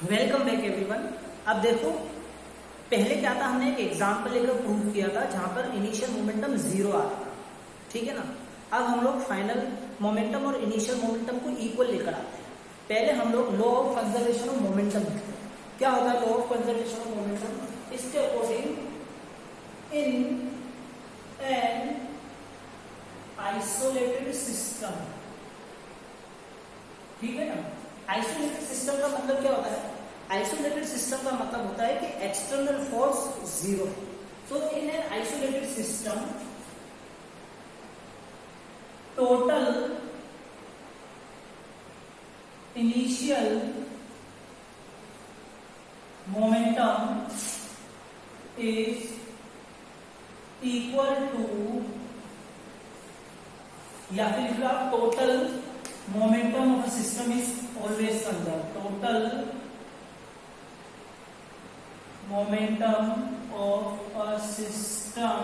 Welcome back everyone. अब देखो, पहले क्या था, हमने एक एग्जांपल लेकर प्रूव किया था जहां पर इनिशियल मोमेंटम जीरो आ रहा था, ठीक है ना। अब हम लोग फाइनल मोमेंटम और इनिशियल मोमेंटम को इक्वल लेकर आते हैं। पहले हम लोग law of conservation of momentum लिखते हैं। क्या होता है law of conservation of momentum? इसके according in an isolated system, ठीक है ना। आइसोलेटेड सिस्टम का मतलब क्या होता है? आइसोलेटेड सिस्टम का मतलब होता है कि एक्सटर्नल फोर्स जीरो है। तो in an isolated system total initial momentum is equal to, या फिर आप total momentum of a system is always conserved. Total momentum of a system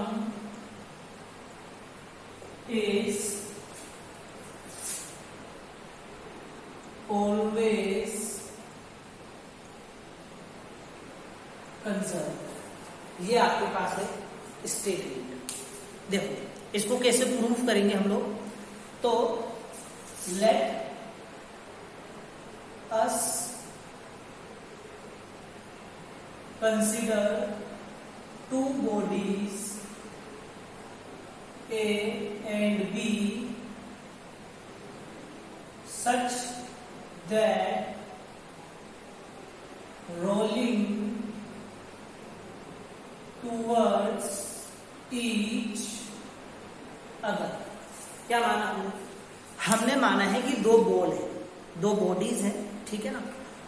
is always conserved। ये आपके पास है स्टेटमेंट। देखो इसको कैसे प्रूफ करेंगे हम लोग। तो let us consider two bodies A and B such that rolling towards each other। क्या माना हमने? हमने माना है कि दो बॉल है, दो बॉडीज हैं, ठीक है ना।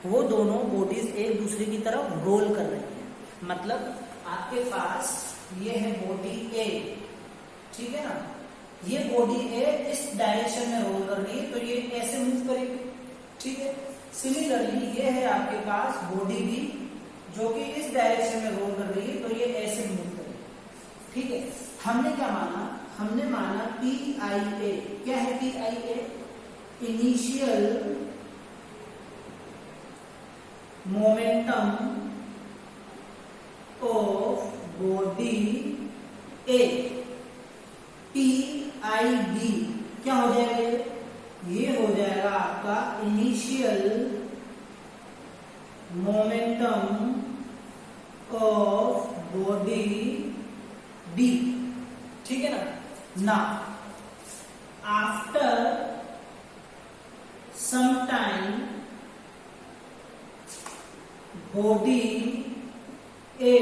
वो दोनों बॉडीज एक दूसरे की तरफ रोल कर रही हैं। मतलब आपके पास ये है बॉडी ए, ठीक है ना। ये बॉडी ए इस डायरेक्शन में रोल कर रही है, तो ये ऐसे मूव करेगी, ठीक है। सिमिलरली ये है आपके पास बॉडी बी जो कि इस डायरेक्शन में रोल कर रही है, तो ये ऐसे मूव करेगी, ठीक है। हमने क्या माना? हमने माना पी आई ए। क्या है p I a? Initial momentum of body a. P I B क्या हो जाएगा? ये हो जाएगा आपका initial momentum of body b, ठीक है ना। Now, after some time, body A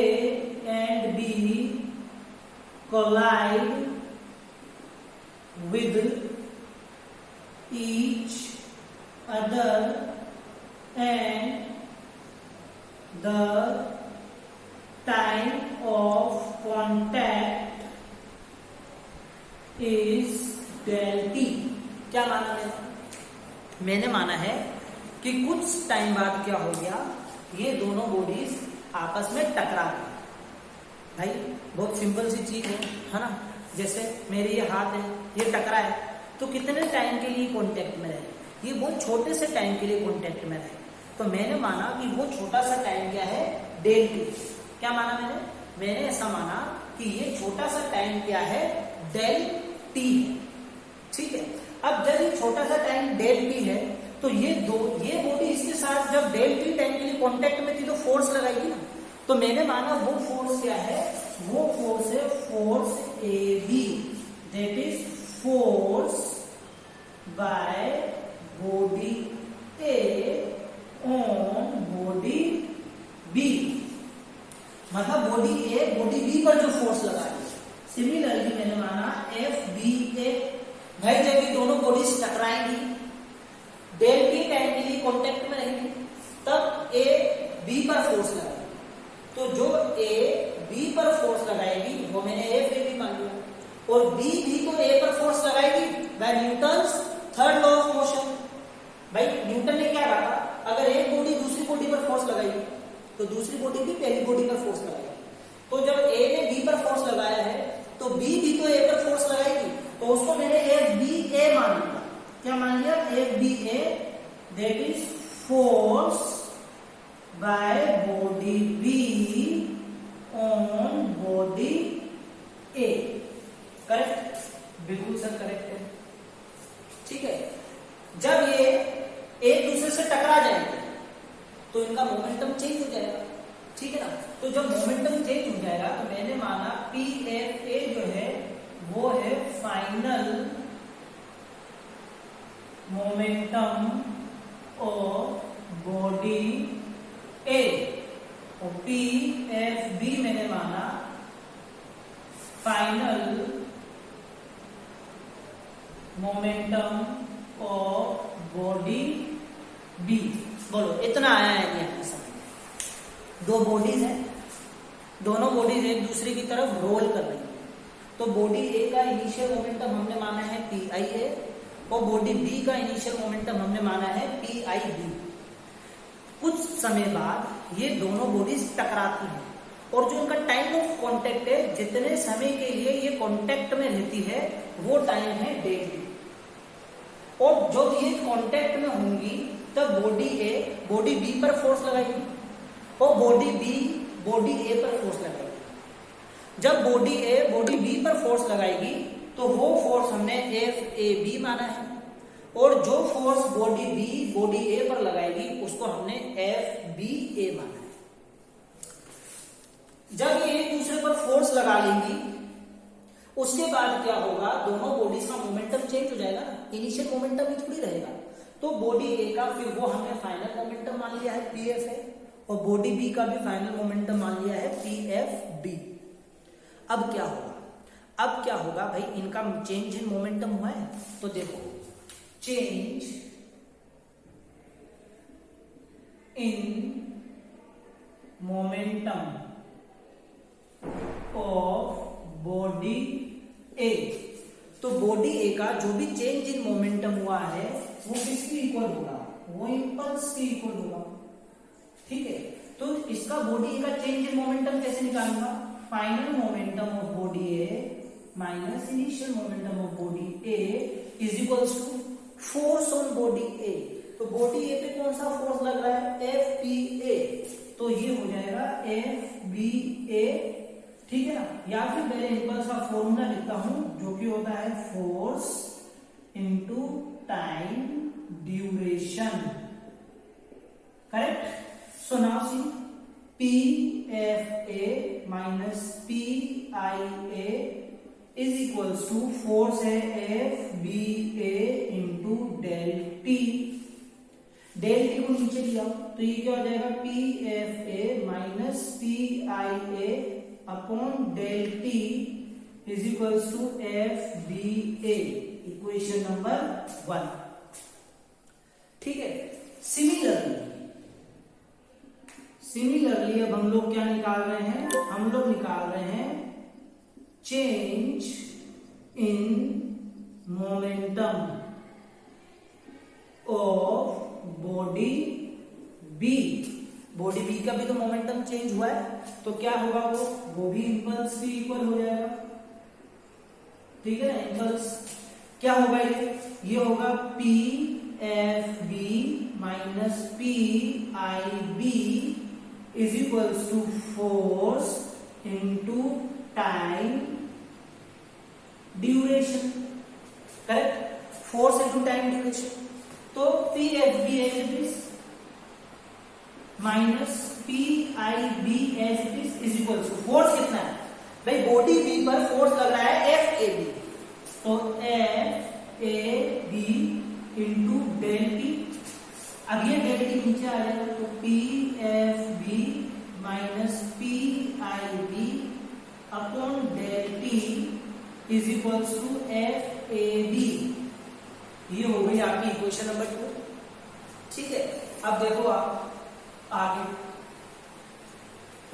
and B collide with each other, and the time of contact is del t। क्या माना मैंने माना है कि कुछ टाइम बाद क्या हो गया, ये दोनों बॉडीज आपस में टकरा गई। भाई बहुत सिंपल सी चीज है ना। जैसे मेरे ये हाथ है, ये टकरा है, तो कितने टाइम के लिए कांटेक्ट में रहे? ये बहुत छोटे से टाइम के लिए कांटेक्ट में रहे। तो मैंने माना कि वो छोटा सा टाइम क्या है? Del t. क्या माना मैंने ऐसा माना कि ये छोटा सा टाइम क्या है? डेल टी है, ठीक है। अब जब ये छोटा सा टाइम डेल टी है, तो ये बॉडी इसके साथ जब डेल टी टाइम के लिए कांटेक्ट में थी तो फोर्स लगाएगी ना। तो मैंने माना वो फोर्स क्या है? वो फोर्स है force a b, that is force by body a on body b. मतलब बॉडी ए बॉडी बी पर जो फोर्स लगा है। सिमिलरली मैंने माना एफ बी ए। भाई जब ये दोनों बॉडीज टकराएंगी, डेल टी टाइम के लिए कांटेक्ट में रहेंगी, तब ए बी पर फोर्स लगाएगी। तो जो ए बी पर फोर्स लगाएगी वो मैंने एफ ए बी मान लिया, और बी भी तो ए पर फोर्स लगाएगी by Newton's third law of motion. भाई न्यूटन ने क्या कहा? अगर एक बॉडी दूसरी बॉडी पर फोर्स लगाएगी तो दूसरी बॉडी भी पहली बॉडी पर फोर्स लगाएगी। तो जब ए ने बी पर फोर्स लगाया है, तो बी भी तो ए पर फोर्स लगाएगी, तो उसको मैंने एफ बी ए मान लिया। क्या मान लिया? F B a that is force by body b on body a. Correct, बिल्कुल सर करेक्ट है। ठीक है, जब ये एक दूसरे से टकरा जाएंगे तो इनका मोमेंटम चेंज हो जाएगा। ठीक है ना, तो जब मोमेंटम चेंज हो जाएगा तो मैंने माना पी एफ ए जो है वो है final momentum of body a, और पी एफ बी मैंने माना final momentum of body b. बोलो इतना आया है नहीं आपके समझ? दो बॉडीज हैं, दोनों बॉडीज एक दूसरे की तरफ रोल कर रही है, तो बॉडी ए का इनिशियल मोमेंटम हमने माना है पी आई ए, और बॉडी बी का इनिशियल मोमेंटम हमने माना है पी आई बी। कुछ समय बाद ये दोनों बॉडीज टकराती हैं, और जो उनका टाइम ऑफ कांटेक्ट है, जितने समय के लिए ये कांटेक्ट में रहती है वो टाइम है डेल टी। और जब ये कांटेक्ट में होंगी तब बॉडी ए बॉडी बी पर फोर्स लगाएगी और बॉडी बी बॉडी ए पर फोर्स लगाएगी। जब बॉडी ए बॉडी बी पर फोर्स लगाएगी तो वो फोर्स हमने एफ ए बी माना है, और जो फोर्स बॉडी बी बॉडी ए पर लगाएगी उसको हमने एफ बी ए माना है। जब ये एक दूसरे पर फोर्स लगा लेंगी उसके बाद क्या होगा, दोनों बॉडीज का मोमेंटम चेंज हो जाएगा ना, इनिशियल मोमेंटम ही थोड़ी रहेगा। तो बॉडी ए का फिर वो हमने फाइनल मोमेंटम मान लिया है पी एफ ए, और बॉडी बी का भी फाइनल मोमेंटम मान लिया है पी एफ बी। अब क्या होगा, अब क्या होगा भाई, इनका चेंज इन मोमेंटम हुआ है, तो देखो change in momentum of body A, तो बॉडी ए का जो भी चेंज इन मोमेंटम हुआ है वो किसकी इक्वल होगा, वो इंपल्स की इक्वल होगा। ठीक है, तो इसका बॉडी ए का चेंज इन मोमेंटम कैसे निकालूंगा, final momentum of body A minus initial momentum of body A is equals to force on body A. तो बॉडी ए पे कौन सा फोर्स लग रहा है, एफ पी ए, तो ये हो जाएगा एफ बी ए। ठीक है ना, या फिर पहले इंपल्स का फॉर्मूला लिखता हूं जो कि होता है force into time duration. Correct, so now see P F A minus P I A is equals to force है F B A into del T. Del T को नीचे लिया तो ये क्या हो जाएगा, P F A minus P I A upon del T is equals to F B A, equation number 1। ठीक है, सिमिलरली अब हम लोग क्या निकाल रहे हैं, हम लोग निकाल रहे हैं change in momentum of body b. Body b का भी तो मोमेंटम चेंज हुआ है, तो क्या होगा, वो भी इंपल्स की इक्वल हो जाएगा। ठीक है ना, इंपल्स क्या होगा, ये होगा P F B minus P I B is equals to force into time duration. Correct, force into time duration. तो P F B as it is minus P I B as it is equal to force कितना है भाई, body b पर force लग रहा है f a b, तो f a b into del t. अब ये डेल टी नीचे आ जाएगा तो P F B minus P I B upon del T is equal to f a b. ये हो गई आपकी इक्वेशन नंबर 2। ठीक है, अब देखो आप आगे,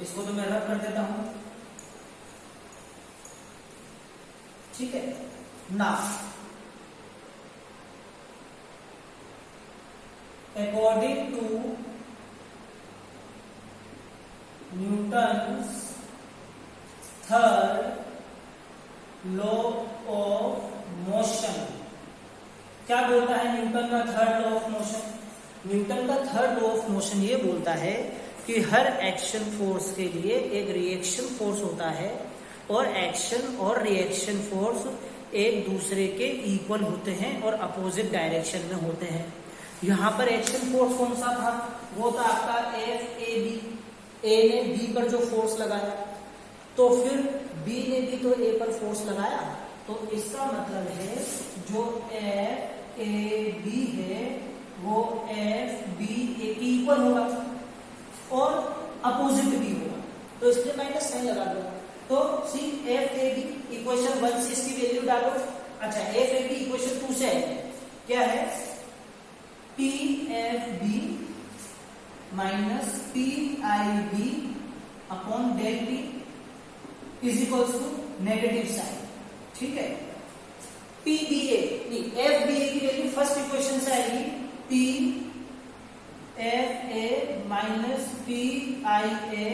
इसको तो मैं रद्द कर देता हूं। ठीक है ना, according to Newton's third law of motion, क्या बोलता है न्यूटन का third law of motion? Newton का थर्ड लॉ ऑफ मोशन ये बोलता है कि हर एक्शन फोर्स के लिए एक रिएक्शन फोर्स होता है और एक्शन और रिएक्शन फोर्स एक दूसरे के इक्वल होते हैं और अपोजिट डायरेक्शन में होते हैं। यहाँ पर एक्शन फोर्स कौन सा था? वो था आपका एफ ए बी। ए ने बी पर जो फोर्स लगाया तो फिर बी ने भी तो ए पर फोर्स लगाया, तो इसका मतलब है जो एफ ए बी है वो एफ बी ए की इक्वल होगा और अपोजिट भी होगा, तो इसलिए माइनस साइन लगा दो। तो see f a b equation 1 से इसकी वैल्यू डालो। अच्छा, एफ ए बी इक्वेशन 2 से है क्या है? P F B minus P I B upon del T is equals to negative sign. ठीक है, P B A F B A की वैल्यू फर्स्ट इक्वेशन से आएगी P F A minus P I A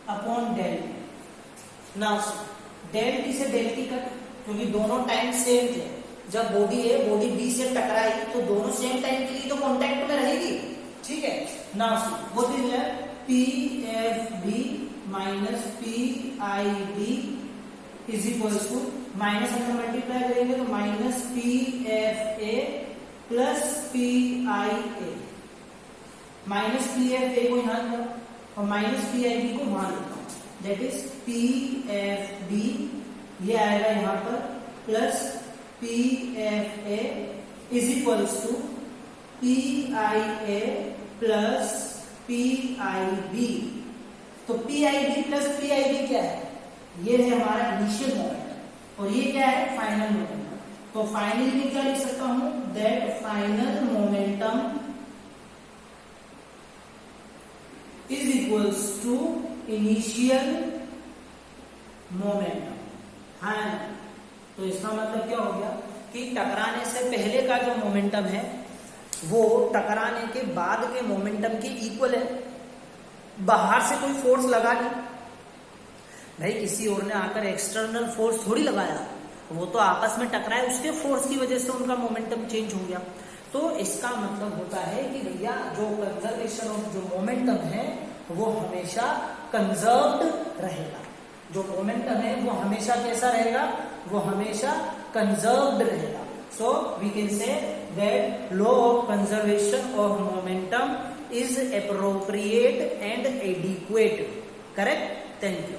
upon del T. Now del T से del T cut, क्योंकि दोनों time same थे। जब बॉडी बी से टकराई तो दोनों सेम टाइम के लिए तो कांटेक्ट में रहेगी। ठीक है, नाउ वो दिन है P F B minus P I B is equal to minus हम मल्टीप्लाई करेंगे तो minus p F a plus P I a. Minus p F a को यहां करो और माइनस पी आई बी को वहां लिखता हूं, that is P F B ये आएगा यहां पर plus P F A is equals to P I A plus P I B. तो P I B plus P I B क्या है? ये है हमारा इनिशियल मोमेंटम और ये क्या है? Final momentum. तो फाइनल में क्या लिख सकता हूं? That final momentum is equals to initial momentum. हाँ, तो इसका मतलब क्या हो गया कि टकराने से पहले का जो मोमेंटम है वो टकराने के बाद के मोमेंटम के इक्वल है। बाहर से कोई फोर्स लगा नहीं भाई, किसी और ने आकर एक्सटर्नल फोर्स थोड़ी लगाया, वो तो आपस में टकराए, उसके फोर्स की वजह से उनका मोमेंटम चेंज हो गया। तो इसका मतलब होता है कि भैया जो कंजर्वेशन ऑफ जो मोमेंटम है वो हमेशा कंजर्व्ड रहेगा। जो मोमेंटम है वो हमेशा कैसा रहेगा? वो हमेशा कंजर्व्ड रहेगा। So we can say that law of conservation of momentum is appropriate and adequate. Correct? Thank you.